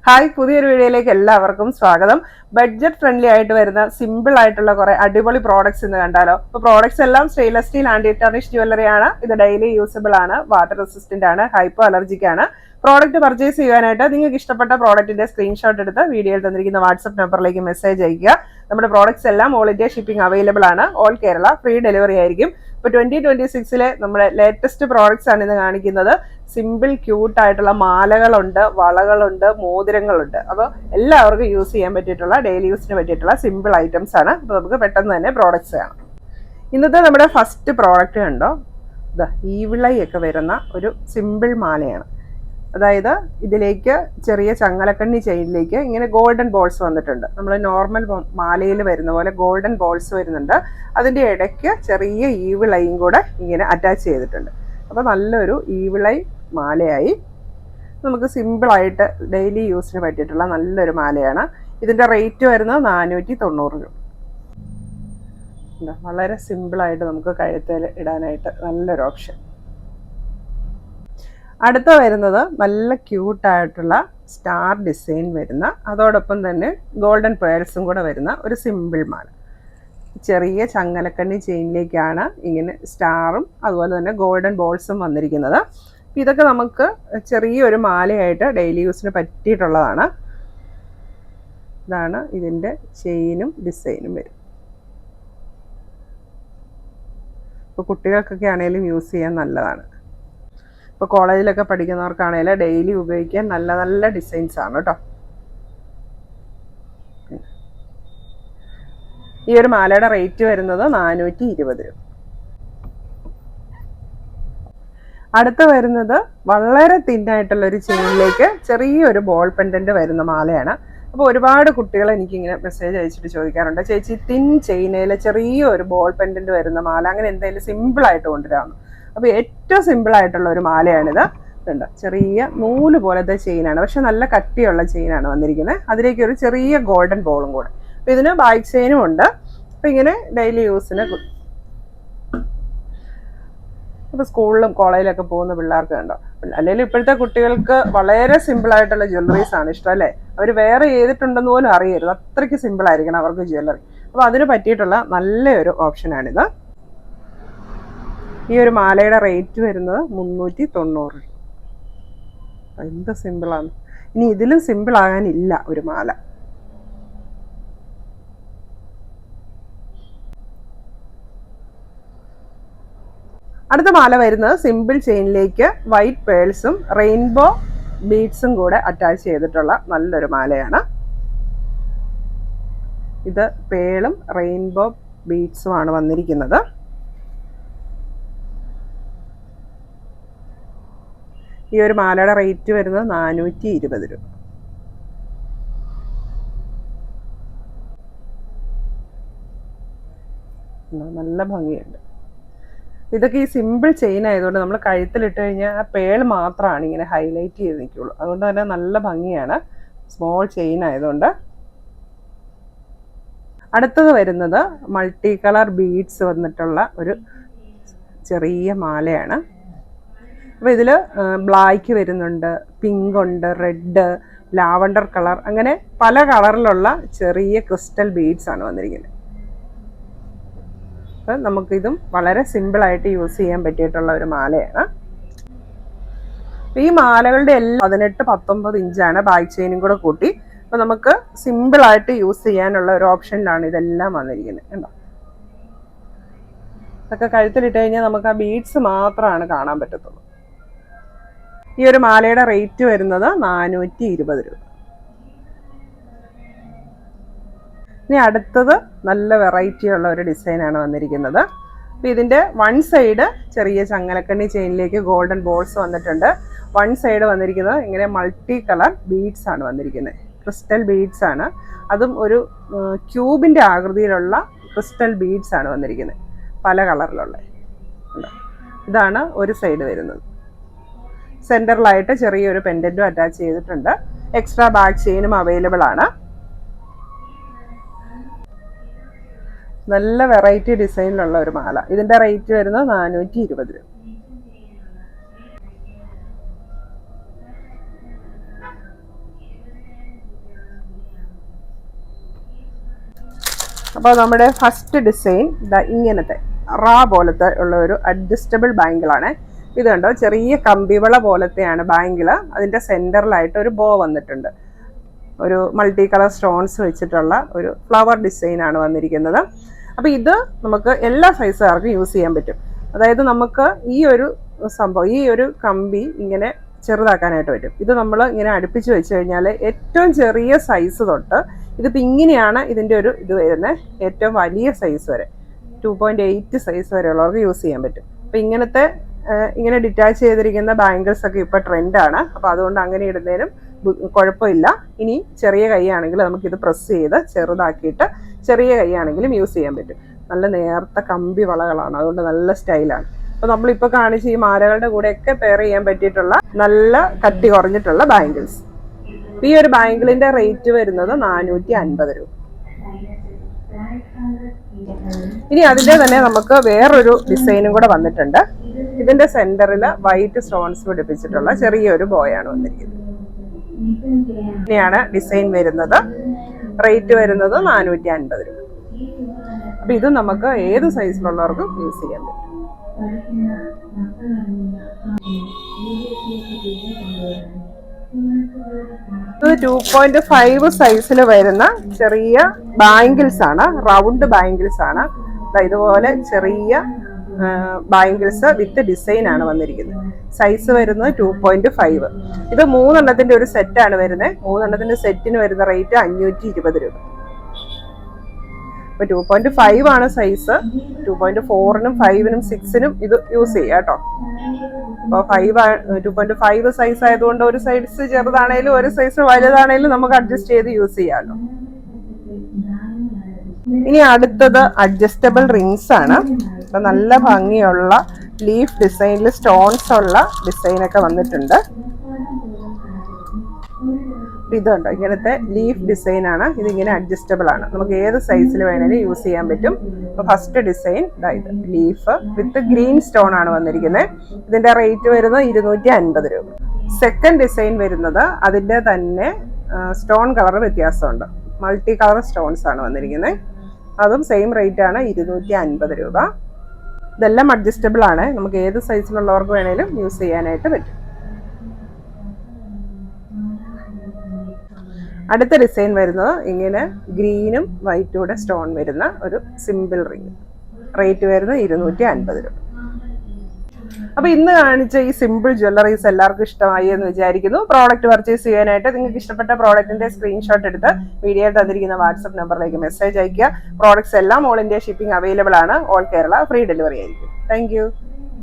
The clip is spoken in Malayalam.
ഹായ്, പുതിയൊരു വീഡിയോയിലേക്ക് എല്ലാവർക്കും സ്വാഗതം. ബഡ്ജറ്റ് ഫ്രണ്ട്ലി ആയിട്ട് വരുന്ന സിമ്പിൾ ആയിട്ടുള്ള കുറെ അടിപൊളി പ്രോഡക്ട്സ് ഇന്ന് കണ്ടാലോ. അപ്പോൾ പ്രോഡക്ട്സ് എല്ലാം stainless steel anti tarnish jewellery ആണ്. ഇത് ഡെയിലി യൂസബിൾ ആണ്, വാട്ടർ റെസിസ്റ്റന്റ് ആണ്, ഹൈപ്പോ അലർജിക് ആണ്. പ്രോഡക്റ്റ് പർച്ചേസ് ചെയ്യാനായിട്ട് നിങ്ങൾക്ക് ഇഷ്ടപ്പെട്ട പ്രോഡക്റ്റിന്റെ സ്ക്രീൻഷോട്ട് എടുത്ത് വീഡിയോയിൽ തന്നിരിക്കുന്ന വാട്സ്ആപ്പ് നമ്പറിലേക്ക് മെസ്സേജ് അയക്കുക. നമ്മുടെ പ്രോഡക്ട്സ് എല്ലാം ഓൾ ഇന്ത്യ ഷിപ്പിംഗ് അവൈലബിൾ ആണ്. ഓൾ കേരള ഫ്രീ ഡെലിവറി ആയിരിക്കും. ഇപ്പോൾ 2026 നമ്മുടെ ലേറ്റസ്റ്റ് പ്രോഡക്ട്സ് ആണ് ഇന്ന് കാണിക്കുന്നത്. സിമ്പിൾ ക്യൂട്ട് ആയിട്ടുള്ള മാലകളുണ്ട്, വളകളുണ്ട്, മോതിരങ്ങളുണ്ട്. അപ്പോൾ എല്ലാവർക്കും യൂസ് ചെയ്യാൻ പറ്റിയിട്ടുള്ള ഡെയിലി യൂസിന് പറ്റിയിട്ടുള്ള സിമ്പിൾ ഐറ്റംസ് ആണ്. അപ്പോൾ നമുക്ക് പെട്ടെന്ന് തന്നെ പ്രോഡക്ട്സ് കാണാം. ഇന്നത്തെ നമ്മുടെ ഫസ്റ്റ് പ്രോഡക്റ്റ് കണ്ടോ, ഈവിളയൊക്കെ വരുന്ന ഒരു സിമ്പിൾ മാലയാണ്. അതായത് ഇതിലേക്ക് ചെറിയ ചങ്ങലക്കണ്ണി ചെയിനിലേക്ക് ഇങ്ങനെ ഗോൾഡൻ ബോൾസ് വന്നിട്ടുണ്ട്. നമ്മൾ നോർമൽ മാലയിൽ വരുന്ന പോലെ ഗോൾഡൻ ബോൾസ് വരുന്നുണ്ട്. അതിൻ്റെ ഇടയ്ക്ക് ചെറിയ ഈവിളയും കൂടെ ഇങ്ങനെ അറ്റാച്ച് ചെയ്തിട്ടുണ്ട്. അപ്പോൾ നല്ലൊരു ഈവിളൈ മാലയായി. നമുക്ക് സിമ്പിളായിട്ട് ഡെയിലി യൂസിന് പറ്റിയിട്ടുള്ള നല്ലൊരു മാലയാണ്. ഇതിൻ്റെ റേറ്റ് വരുന്നത് 490 രൂപ. വളരെ സിമ്പിളായിട്ട് നമുക്ക് കഴുത്തിൽ ഇടാനായിട്ട് നല്ലൊരു ഓപ്ഷൻ. അടുത്ത വരുന്നത് നല്ല ക്യൂട്ടായിട്ടുള്ള സ്റ്റാർ ഡിസൈൻ വരുന്ന, അതോടൊപ്പം തന്നെ ഗോൾഡൻ പേൾസും കൂടെ വരുന്ന ഒരു സിമ്പിൾ മാല. ചെറിയ ചങ്ങലക്കണ്ണി ചെയിനിലേക്കാണ് ഇങ്ങനെ സ്റ്റാറും അതുപോലെ തന്നെ ഗോൾഡൻ ബോൾസും വന്നിരിക്കുന്നത്. ഇതൊക്കെ നമുക്ക് ചെറിയൊരു മാലയായിട്ട് ഡെയിലി യൂസിന് പറ്റിയിട്ടുള്ളതാണ്. ഇതാണ് ഇതിൻ്റെ ചെയിനും ഡിസൈനും വരും. ഇപ്പോൾ കുട്ടികൾക്കൊക്കെ ആണെങ്കിലും യൂസ് ചെയ്യാൻ നല്ലതാണ്. ഇപ്പോൾ കോളേജിലൊക്കെ പഠിക്കുന്നവർക്കാണെങ്കിലും ഡെയിലി ഉപയോഗിക്കാൻ നല്ല നല്ല ഡിസൈൻസ് ആണ് കേട്ടോ. ഈ ഒരു മാലയുടെ റേറ്റ് വരുന്നത് 420 രൂപ. അടുത്ത് വരുന്നത് വളരെ തിന്നായിട്ടുള്ളൊരു ചെയിനിലേക്ക് ചെറിയൊരു ബോൾ പെൻഡൻറ്റ് വരുന്ന മാലയാണ്. അപ്പോൾ ഒരുപാട് കുട്ടികൾ എനിക്കിങ്ങനെ മെസ്സേജ് അയച്ചിട്ട് ചോദിക്കാറുണ്ട്, ചേച്ചി തിൻ ചെയിനയിൽ ചെറിയൊരു ബോൾ പെൻഡൻറ്റ് വരുന്ന മാല അങ്ങനെ എന്തെങ്കിലും സിമ്പിളായിട്ട് കൊണ്ടുവരാമെന്ന്. അപ്പോൾ ഏറ്റവും സിമ്പിളായിട്ടുള്ള ഒരു മാലയാണിത്. ഇതുണ്ട്, ചെറിയ നൂല് പോലത്തെ ചെയിനാണ്, പക്ഷെ നല്ല കട്ടിയുള്ള ചെയിനാണ് വന്നിരിക്കുന്നത്. അതിലേക്ക് ഒരു ചെറിയ ഗോൾഡൻ ബോളും കൂടെ. അപ്പോൾ ഇതിന് ബാക്ക് ചെയിനും ഉണ്ട്. അപ്പോൾ ഇങ്ങനെ ഡെയിലി യൂസിന്, ഇപ്പോൾ സ്കൂളിലും കോളേജിലൊക്കെ പോകുന്ന പിള്ളേർക്ക് കണ്ടോ. അല്ലെങ്കിൽ ഇപ്പോഴത്തെ കുട്ടികൾക്ക് വളരെ സിമ്പിളായിട്ടുള്ള ജ്വല്ലറീസ് ആണ് ഇഷ്ടം അല്ലേ. അവർ വേറെ ചെയ്തിട്ടുണ്ടെന്ന് പോലും അറിയരുത്, അത്രയ്ക്ക് സിമ്പിളായിരിക്കണം അവർക്ക് ജ്വല്ലറി. അപ്പോൾ അതിന് പറ്റിയിട്ടുള്ള നല്ലൊരു ഓപ്ഷനാണിത്. ഈ ഒരു മാലയുടെ റേറ്റ് വരുന്നത് 390 രൂപ. എന്ത് സിമ്പിളാണ്. ഇനി ഇതിലും സിമ്പിൾ ആകാനില്ല ഒരു മാല. അടുത്ത മാല വരുന്നത് സിമ്പിൾ ചെയിനിലേക്ക് വൈറ്റ് പേൾസും റെയിൻബോ ബീഡ്സും കൂടെ അറ്റാച്ച് ചെയ്തിട്ടുള്ള നല്ലൊരു മാലയാണ്. ഇത് പേളും റെയിൻബോ ബീഡ്സും ആണ് വന്നിരിക്കുന്നത്. ഈ ഒരു മാലയുടെ റേറ്റ് വരുന്നത് 420 രൂപ. നല്ല ഭംഗിയുണ്ട്. ഇതൊക്കെ ഈ സിമ്പിൾ ചെയിൻ ആയതുകൊണ്ട് നമ്മൾ കഴുത്തിലിട്ട് കഴിഞ്ഞാൽ ആ പേൾ മാത്രമാണ് ഇങ്ങനെ ഹൈലൈറ്റ് ചെയ്ത് നിൽക്കുള്ളൂ. അതുകൊണ്ട് തന്നെ നല്ല ഭംഗിയാണ്, സ്മോൾ ചെയിൻ ആയതുകൊണ്ട്. അടുത്തത് വരുന്നത് മൾട്ടി കളർ ബീഡ്സ് വന്നിട്ടുള്ള ഒരു ചെറിയ മാലയാണ്. അപ്പോൾ ഇതിൽ ബ്ലാക്ക് വരുന്നുണ്ട്, പിങ്ക് ഉണ്ട്, റെഡ്, ലാവണ്ടർ കളർ, അങ്ങനെ പല കളറിലുള്ള ചെറിയ ക്രിസ്റ്റൽ ബീഡ്സ് ആണ് വന്നിരിക്കുന്നത്. അപ്പം നമുക്കിതും വളരെ സിമ്പിളായിട്ട് യൂസ് ചെയ്യാൻ പറ്റിയിട്ടുള്ള ഒരു മാലയാണ്. ഈ മാലകളുടെ എല്ലാം 18-19 ഇഞ്ചാണ് ബാക്ക് ചെയിനും കൂടെ കൂട്ടി. അപ്പോൾ നമുക്ക് സിമ്പിളായിട്ട് യൂസ് ചെയ്യാനുള്ള ഒരു ഓപ്ഷനിലാണ് ഇതെല്ലാം വന്നിരിക്കുന്നത്. കണ്ടോ, ഇതൊക്കെ കഴുത്തിലിട്ട് കഴിഞ്ഞാൽ നമുക്ക് ആ ബീഡ്സ് മാത്രമാണ് കാണാൻ പറ്റത്തുള്ളൂ. ഈ ഒരു മാലയുടെ റേറ്റ് വരുന്നത് 420 രൂപ. ഇനി അടുത്തത് നല്ല വെറൈറ്റി ഉള്ള ഒരു ഡിസൈനാണ് വന്നിരിക്കുന്നത്. അപ്പോൾ ഇതിൻ്റെ വൺ സൈഡ് ചെറിയ ചങ്ങലക്കണ്ണി ചെയിനിലേക്ക് ഗോൾഡൻ ബോൾസ് വന്നിട്ടുണ്ട്. വൺ സൈഡ് വന്നിരിക്കുന്നത് ഇങ്ങനെ മൾട്ടി കളർ ബീഡ്സ് ആണ് വന്നിരിക്കുന്നത്, ക്രിസ്റ്റൽ ബീഡ്സ് ആണ്. അതും ഒരു ക്യൂബിൻ്റെ ആകൃതിയിലുള്ള ക്രിസ്റ്റൽ ബീഡ്സ് ആണ് വന്നിരിക്കുന്നത്, പല കളറിലുള്ള. ഇതാണ് ഒരു സൈഡ് വരുന്നത്. സെൻറ്ററിലായിട്ട് ചെറിയൊരു പെൻഡൻറ്റും അറ്റാച്ച് ചെയ്തിട്ടുണ്ട്. എക്സ്ട്രാ ബാക്ക് ചെയിനും അവൈലബിൾ ആണ്. നല്ല വെറൈറ്റി ഡിസൈനിലുള്ള ഒരു മാല. ഇതിൻ്റെ റേറ്റ് വരുന്നത് 420 രൂപ. അപ്പോൾ നമ്മുടെ ഫസ്റ്റ് ഡിസൈൻ ഇങ്ങനത്തെ റാ പോലത്തെ ഉള്ള ഒരു അഡ്ജസ്റ്റബിൾ ബാങ്കിളാണ്. ഇത് കണ്ടോ, ചെറിയ കമ്പിവള പോലത്തെയാണ് ബാങ്കിൾ. അതിൻ്റെ സെൻറ്ററിലായിട്ട് ഒരു ബോ വന്നിട്ടുണ്ട്. ഒരു മൾട്ടി കളർ സ്റ്റോൺസ് വെച്ചിട്ടുള്ള ഒരു ഫ്ലവർ ഡിസൈനാണ് വന്നിരിക്കുന്നത്. അപ്പോൾ ഇത് നമുക്ക് എല്ലാ സൈസുകാർക്കും യൂസ് ചെയ്യാൻ പറ്റും. അതായത് നമുക്ക് ഈ ഒരു സംഭവം, ഈ ഒരു കമ്പി ഇങ്ങനെ ചെറുതാക്കാനായിട്ട് പറ്റും. ഇത് നമ്മൾ ഇങ്ങനെ അടുപ്പിച്ച് വെച്ച് കഴിഞ്ഞാൽ ഏറ്റവും ചെറിയ സൈസ് തൊട്ട്, ഇതിപ്പോൾ ഇങ്ങനെയാണ് ഇതിൻ്റെ ഒരു ഇത് വരുന്നത്, ഏറ്റവും വലിയ സൈസ് വരെ 2.8 സൈസ് വരെയുള്ളവർക്ക് യൂസ് ചെയ്യാൻ പറ്റും. അപ്പോൾ ഇങ്ങനെ ഡിറ്റാച്ച് ചെയ്തിരിക്കുന്ന ബാംഗിൾസ് ഒക്കെ ഇപ്പോൾ ട്രെൻഡാണ്. അപ്പോൾ അതുകൊണ്ട് അങ്ങനെ ഇടുന്നതിനും കുഴപ്പമില്ല. ഇനി ചെറിയ കൈയാണെങ്കിൽ നമുക്കിത് പ്രസ് ചെയ്ത് ചെറുതാക്കിയിട്ട് ചെറിയ കൈയാണെങ്കിലും യൂസ് ചെയ്യാൻ പറ്റും. നല്ല നേർത്ത കമ്പി വളകളാണ്, അതുകൊണ്ട് നല്ല സ്റ്റൈലാണ്. അപ്പോൾ നമ്മളിപ്പോൾ കാണിച്ച ഈ മാലകളുടെ കൂടെയൊക്കെ പെയർ ചെയ്യാൻ പറ്റിയിട്ടുള്ള നല്ല കട്ടി കുറഞ്ഞിട്ടുള്ള ബാംഗിൾസ്. ഈ ഒരു ബാംഗിളിൻ്റെ റേറ്റ് വരുന്നത് 450 രൂപ. ഇനി അതിൻ്റെ തന്നെ നമുക്ക് വേറൊരു ഡിസൈനും കൂടെ വന്നിട്ടുണ്ട്. ഇതിൻ്റെ സെൻറ്ററിൽ വൈറ്റ് സ്റ്റോൺസ് പിടിപ്പിച്ചിട്ടുള്ള ചെറിയൊരു ബോയാണ് വന്നിരിക്കുന്നത്. ഇങ്ങനെയാണ് ഡിസൈൻ വരുന്നത്. റേറ്റ് വരുന്നത് 450 രൂപ. അപ്പം ഇത് നമുക്ക് ഏത് സൈസിലുള്ളവർക്കും യൂസ് ചെയ്യാൻ പറ്റും. ഇത് 2.5 സൈസിൽ വരുന്ന ചെറിയ ബാംഗിൾസ് ആണ്, റൗണ്ട് ബാംഗിൾസ് ആണ്. ഇതുപോലെ ചെറിയ ബാംഗിൾസ് വിത്ത് ഡിസൈൻ ആണ് വന്നിരിക്കുന്നത്. സൈസ് വരുന്നത് 2.5. ഇത് 3 എണ്ണത്തിന്റെ ഒരു സെറ്റാണ് വരുന്നത്. 3 എണ്ണത്തിന്റെ സെറ്റിന് വരുന്ന റേറ്റ് 520 രൂപ. അപ്പോൾ 2.5 ആണ് സൈസ്. 2.4നും 5നും 6നും ഇത് യൂസ് ചെയ്യാം കേട്ടോ. അപ്പോൾ 2.5 സൈസ് ആയതുകൊണ്ട് ഒരു സൈസ് ചെറുതാണേലും ഒരു സൈസ് വലുതാണേലും നമുക്ക് അഡ്ജസ്റ്റ് ചെയ്ത് യൂസ് ചെയ്യാമല്ലോ. ഇനി അടുത്തത് അഡ്ജസ്റ്റബിൾ റിങ്സ് ആണ്. അപ്പൊ നല്ല ഭംഗിയുള്ള ലീഫ് ഡിസൈനിൽ സ്റ്റോൺസ് ഉള്ള ഡിസൈനൊക്കെ വന്നിട്ടുണ്ട്. ഇതുണ്ടോ, ഇങ്ങനത്തെ ലീഫ് ഡിസൈൻ ആണ്. ഇതിങ്ങനെ അഡ്ജസ്റ്റബിൾ ആണ്, നമുക്ക് ഏത് സൈസിൽ വേണേലും യൂസ് ചെയ്യാൻ പറ്റും. അപ്പോൾ ഫസ്റ്റ് ഡിസൈൻ ഇത് ലീഫ് വിത്ത് ഗ്രീൻ സ്റ്റോൺ ആണ് വന്നിരിക്കുന്നത്. ഇതിന്റെ റേറ്റ് വരുന്നത് 250 രൂപ. സെക്കൻഡ് ഡിസൈൻ വരുന്നത് അതിൻ്റെ തന്നെ സ്റ്റോൺ കളർ വ്യത്യാസമുണ്ട്. മൾട്ടി കളർ സ്റ്റോൺസ് ആണ് വന്നിരിക്കുന്നത്. അതും സെയിം റേറ്റ് ആണ്, 250 രൂപ. ഇതെല്ലാം അഡ്ജസ്റ്റബിൾ ആണ്, നമുക്ക് ഏത് സൈസിലുള്ളവർക്ക് വേണേലും യൂസ് ചെയ്യാനായിട്ട് പറ്റും. അടുത്ത ഡിസൈൻ വരുന്നത് ഇങ്ങനെ ഗ്രീനും വൈറ്റൂടെ സ്റ്റോൺ വരുന്ന ഒരു സിമ്പിൾ റിങ്. റേറ്റ് വരുന്നത് 250 രൂപ. അപ്പോൾ ഇന്ന് കാണിച്ച ഈ സിമ്പിൾ ജ്വല്ലറീസ് എല്ലാവർക്കും ഇഷ്ടമായി എന്ന് വിചാരിക്കുന്നു. പ്രോഡക്റ്റ് പർച്ചേസ് ചെയ്യാനായിട്ട് നിങ്ങൾക്ക് ഇഷ്ടപ്പെട്ട പ്രോഡക്റ്റിന്റെ സ്ക്രീൻഷോട്ട് എടുത്ത് വീഡിയോയിൽ തന്നിരിക്കുന്ന വാട്സ്ആപ്പ് നമ്പറിലേക്ക് മെസ്സേജ് അയക്കുക. പ്രോഡക്ട്സ് എല്ലാം ഓൾ ഇന്ത്യ ഷിപ്പിംഗ് അവൈലബിൾ ആണ്. ഓൾ കേരള ഫ്രീ ഡെലിവറി ആയിരിക്കും. താങ്ക്